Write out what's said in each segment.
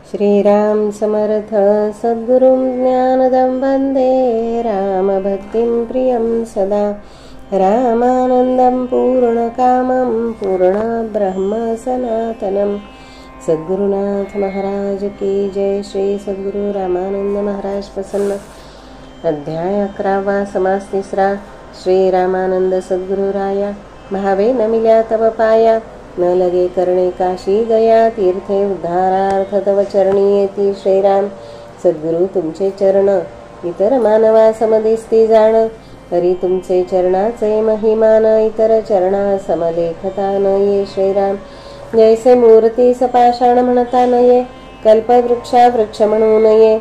श्रीराम समर्थ सद्गुरुं ज्ञानदं वन्दे रामभक्तिं प्रियं सदा रामानन्दं पूर्णकामं पूर्णब्रह्म सनातनं। सद्गुरुनाथ महाराज की जय। श्री सद्गुरु रामानंद महाराज प्रसन्न। अध्याय 11 समास 3। श्री रामानंद सद्गुरु राया भावे न मिल्या तव पाया न लगे करणे काशी गया तीर्थे उद्धारार्थ तव चरणी येती श्रीराम। सद्गुरु तुमचे चरण इतर मानवा समदिस्ती जाण हरी तुमचे चरणाचे महिमान इतर चरणा समलेखता न ये श्रीराम। जैसे मूर्ती सपाषाण म्हणता नये कल्पवृक्षा वृक्ष म्हणू नये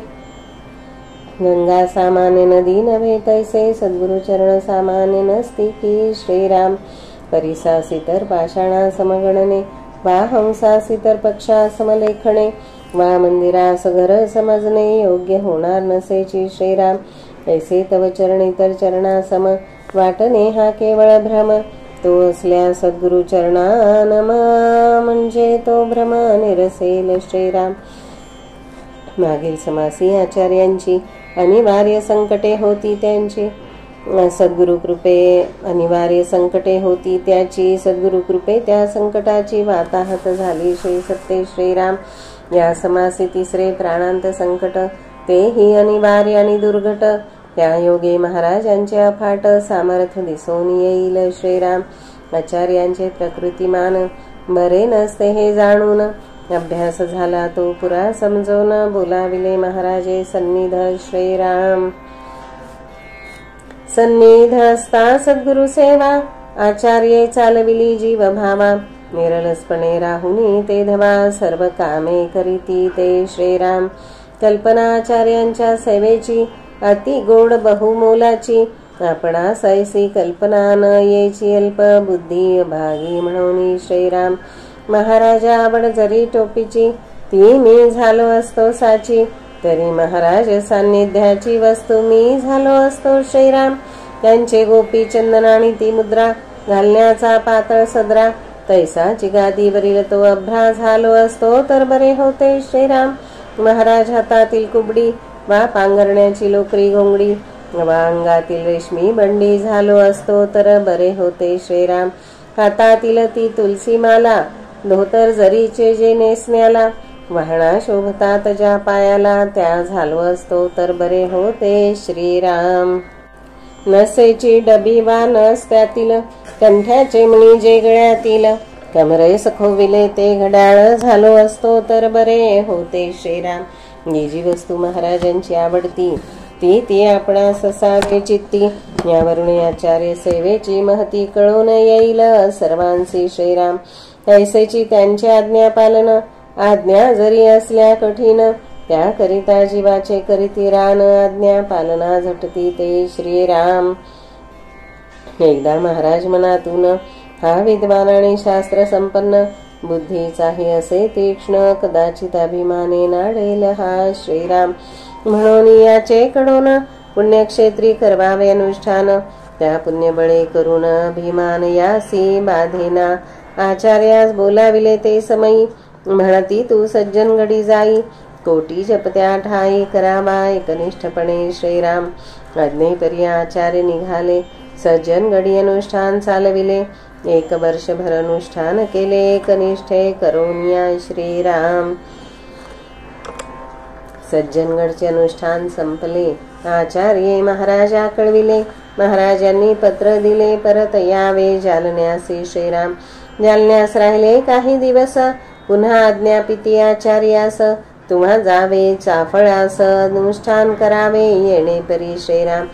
गंगा सामान्य नदी नव्हे तैसे सद्गुरु चरण सामान्य नसती की श्रीराम। परिसासी तर पाषाणा समगणने वा हंसासी तर पक्षा समलेखणे वा मंदिरास घर समजणे योग्य होणार नसेची श्रीराम। ऐसे तव चरणी तर चरणा सम वाटणे हा केवळ भ्रम तो असल्या सद्गुरु चरणानमा म्हणजे तो भ्रम निरसेल श्रीराम। मागील समासी आचार्यांची अनिवार्य संकटे होती त्यांची सद्गुरु कृपे अनिवार्य संकटे होती त्याची सद्गुरु कृपे त्या संकटाची वाताहत झाली श्री सत्य श्रीराम। या समासी तिसरे प्राणांत संकट तेही अनिवार्य आणि दुर्घट त्या योगे महाराजांचे अफाट सामर्थ्य दिसून येईल श्रीराम। आचार्यांचे प्रकृतिमान बरे नसते हे जाणून अभ्यास झाला तो पुरा समजून बोलाविले महाराजे सन्निध श्रीराम। सन्निध असता सद्गुरु सेवा आचार्ये चालविली जीव भावा निरलसपणे राहुनी ते धवा सर्व कामे करीती ते श्रीराम। कल्पना आचार्यांच्या सेवेची अति गोड बहुमोलाची आपणा सैसी कल्पना न येची अल्प बुद्धी भागी म्हणून श्रीराम। महाराजा आवड जरी टोपीची ती मी झालो असतो साची तरी महाराज सान्निध्याची वस्तू मी झालो असतो श्रीराम। त्यांचे गोपी चंदन आणि ती मुद्रा घालण्याचा पातळ सदरा तैसाची गादीवरील तो अभ्रा झालो असतो तर बरे होते श्रीराम। महाराज हातातील कुबडी वा पांघरण्याची लोकरी घोंगडी वा अंगातील रेशमी बंडी झालो असतो तर बरे होते श्रीराम। हातातील ती तुलसी माला धोतर जरीचे जे नेसण्याला वाहना शोभतात ज्या पायाला त्या झालो असतो तर बरे होते श्रीराम। नसेची डबी वा नस त्यातील कंठ्याचे मणी जे गळ्यातील कमरे सखोविले ते घड्याळ झालो असतो तर बरे होते श्रीराम। ही जी वस्तू महाराजांची आवडती ती आपणास असावे चित्ती यावरून आचार्य सेवेची महती कळून येईल सर्वांसी श्रीराम। ऐसेची त्यांची आज्ञा पालन आज्ञा जरी असल्या कठीण त्याकरिता जीवाचे करीती रान आज्ञा पालना झटती ते श्रीराम। एकदा महाराज मनातून हा विद्वान आणि शास्त्र संपन्न बुद्धीचाही असे तीक्ष्ण कदाचित अभिमाने नाडेल हा श्रीराम। म्हणून याचे कडून पुण्यक्षेत्री करवावे अनुष्ठान त्या पुण्यबळे करून अभिमान यासी बाधेना। आचार्यास बोलाविले ते समयी म्हणती तू सज्जन गडी जाई कोटी जपत्या ठाई करावा एकनिष्ठपणे श्रीराम। आज्ञेपरी आचार्य निघाले सज्जन गडी अनुष्ठान चालविले 1 वर्षभर अनुष्ठान केले एकनिष्ठे करून या श्रीराम। सज्जनगडचे अनुष्ठान संपले आचार्ये महाराजा कळविले महाराजांनी पत्र दिले परत यावे जालन्यासी श्रीराम। जालन्यास राहिले काही दिवस पुन्हा आज्ञापिती आचार्यास तुम्हा जावे चाफळास अनुष्ठान करावे येणे परी श्रीराम।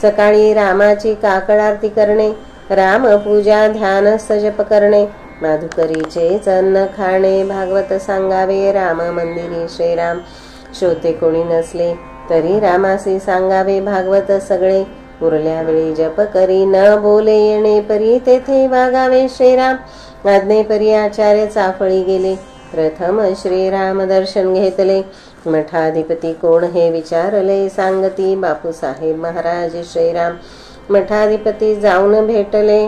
सकाळी रामाची काकड आरती करणे राम पूजा ध्यान जप करणे माधुकरीचे अन्न खाणे भागवत सांगावे राम मंदिरी श्रीराम। श्रोते कोणी नसले तरी रामासी सांगावे भागवत सगळे उरल्या वेळी जप करी न बोले येणे परी तेथे वागावे श्रीराम। आज्ञेपरी आचार्य चाफळी गेले प्रथम श्रीराम दर्शन घेतले मठाधिपती कोण हे विचारले सांगती बापूसाहेब महाराज श्रीराम। मठाधिपती जाऊन भेटले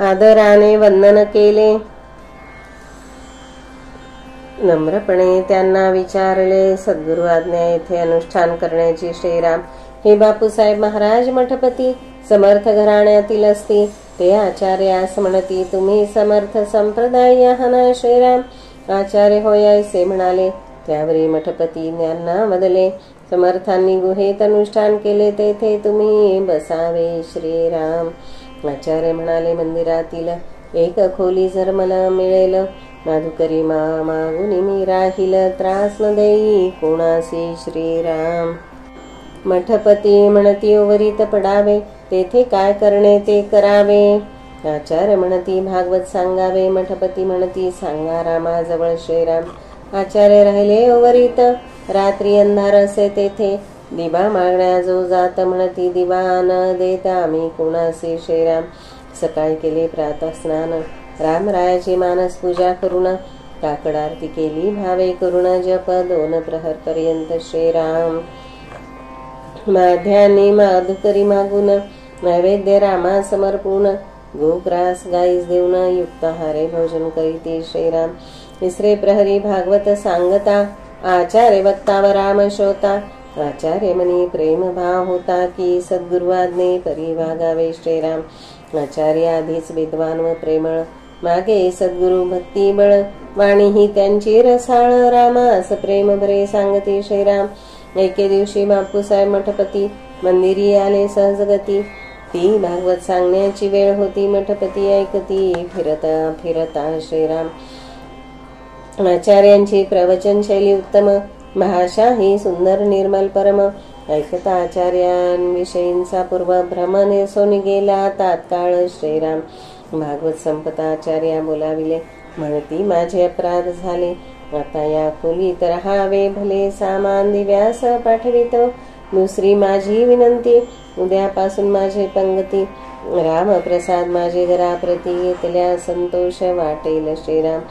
आदराने वंदन केले नम्रपणे त्यांना विचारले. सद्गुरु आज्ञा येथे अनुष्ठान करण्याची. श्रीराम हे बापूसाहेब महाराज मठपती समर्थ घराण्यातील असती. ते आचार्यास म्हणती, तुम्ही समर्थ संप्रदाय आहात ना श्रीराम. आचार्य होय असे म्हणाले. त्यावरी मठपती त्यांना वदले, समर्थांनी गुहेत अनुष्ठान केले तेथे तुम्ही बसावे श्रीराम. आचार्य म्हणाले, मंदिरातील एक खोली जर मला मिळेल, माधुकरी मागुनी मी राहील, त्रास न देई कोणासी श्रीराम. मठपती म्हणती, ओवरीत पडावे, तेथे काय करणे ते करावे. आचार्य म्हणती, भागवत सांगावे. मठपती म्हणती, सांगा रामाजवळ श्रीराम. आचार्य राहिले ओवरीत. रात्री अंधार असे तेथे दिवा मागण्या जो जात. म्हणती, दिवा न देत आम्ही कोणासी श्रीराम. सकाळी केले प्रातः स्नान, रामरायाची मानस पूजा करून, काकड आरती केली भावे करून, जप 2 प्रहर पर्यंत श्रीराम. माध्यान्नी माधुकरी मागून, नैवेद्य रामा समर्पून, गोग्रास गाईस देऊन, युक्ताहारे भोजन करीती श्रीराम. 3 प्रहरी भागवत सांगता, आचार्य वक्ताव राम शोता. आचार्य मनी प्रेम भाव होता, की सद्गुरु आज्ञे परी वागावे श्रीराम. आचार्य आधीच विद्वान व प्रेमळ, मागे सद्गुरु भक्ती बळ. वाणी ही त्यांची रसाळ, रामास प्रेम बरे सांगते श्रीराम. एके दिवशी बापूसाहेब मठपती मंदिरी आले सहजगती. ती भागवत सांगण्याची वेळ होती. मठपती ऐकती फिरता फिरता श्रीराम. आचार्यांची प्रवचन शैली उत्तम, भाषा ही सुंदर निर्मल परम. ऐकता आचार्यांविषयींचा पूर्व भ्रम निरसोनी गेला तात्काळ श्रीराम. भागवत संपता आचार्या बोलाविले, म्हणती, माझे अपराध झाले. आता या खोलीत राहावे भले. सामान दिव्यास पाठवितो. दुसरी माझी विनंती, उद्यापासून माझे पंगती. रामप्रसाद माझे घराप्रती येतल्या संतोष वाटेल श्रीराम.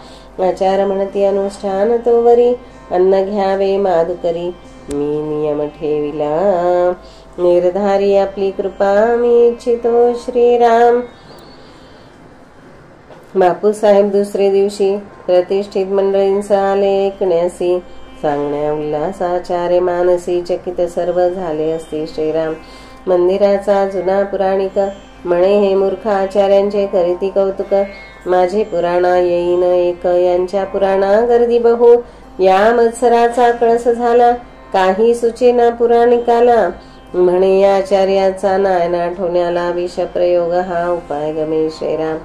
आचार्य म्हणती, अनुष्ठान तोवरी अन्न घ्यावे माधुकरी. मी नियम ठेविला निर्धारी, आपली कृपा मी इच्छितो श्रीराम. बापूसाहेब दुसरे दिवशी प्रतिष्ठित मंडळींचा आले ऐकण्यासी. सांगण्या उल्हासाचार्य मानसी चकित सर्व झाले असते श्रीराम. मंदिराचा जुना पुराणिक म्हणे, हे मूर्ख आचार्यांचे करीती कौतुक. माझे पुराणा येईन एक, यांच्या पुराणा गर्दी बहु. या मत्सराचा कळस झाला, काही सुचेना पुराणिकाला. म्हणे आचार्याचा नायनाट होण्याला विषप्रयोग हा उपाय गमे श्रीराम.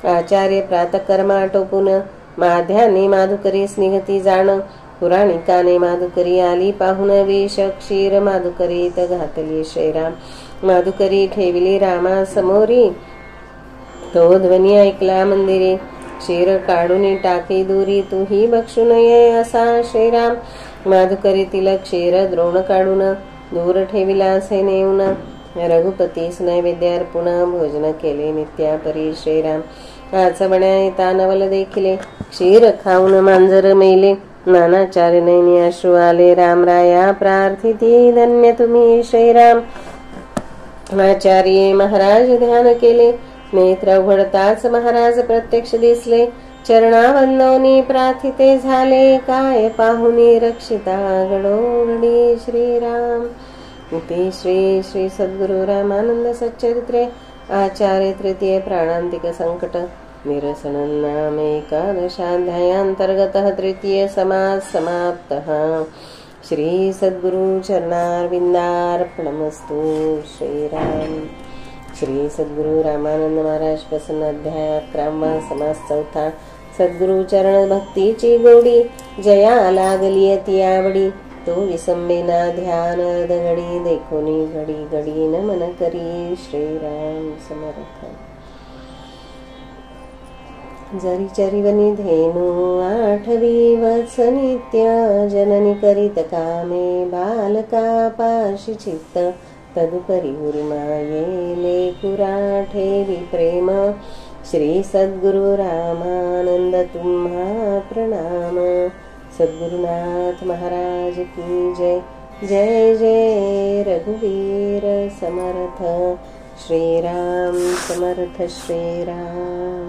आचार्य प्रातकर्म आटोपून माध्याने माधुकरी निघती जाण. पुराणिकाने माधुकरी आली पाहून विष क्षीर माधुकरीत घातली श्रीराम. माधुकरी ठेविली रामा समोरी, तो ध्वनी ऐकला मंदिरी. क्षीर काढून टाके दुरी, तूही बक्षू नये असा श्रीराम. माधुकरीतील क्षीर द्रोण काढून दूर ठेविला असे नेऊन. रघुपतीस नैवेद्य अर्पण भोजन केले नित्यापरी श्रीराम. आचवण्या येता नवल देखिले, क्षीर खाऊन मांजर मेले. नानाचार्य नैनी अश्रू आले, रामराया प्रार्थिती धन्य तुम्ही श्रीराम. आचार्य महाराज ध्यान केले, नेत्र उघडताच महाराज प्रत्यक्ष दिसले. चरणावंदोनी प्रार्थिते झाले, काय पाहुनी रक्षिता घडोघडी श्रीराम. इति श्री श्री सद्गुरु रामानंद सच्चरित्रे आचार्य तृतीय प्राणांतिक संकट निरसन नाम एकादशाध्यायांतर्गतः तृतीय समास समाप्तः. श्री सद्गुरु चरणारविंदार्पणमस्तु श्रीराम. श्री सद्गुरु रामानंद महाराज प्रसन्न अध्याय 11 समास 4. सद्गुरु चरण भक्तीची गोडी, जया लागली अति आवडी. तो विसंबेना ध्यान अर्धघडी, देखोनी घडी घडी नमन करी श्रीराम समर्थ. जरी चरिवनी धेनु 8वी वत्स नित्य, जननी करीत कामे बालका पाशी चित्त. तदुपरी उर्माये लेकुरा ठेवी प्रेम. श्री सद्गुरु रामानंद तुम्हा प्रणाम. सद्गुरुनाथ महाराज की जय. जय जय रघुवीर समर्थ. श्रीराम समर्थ श्रीराम.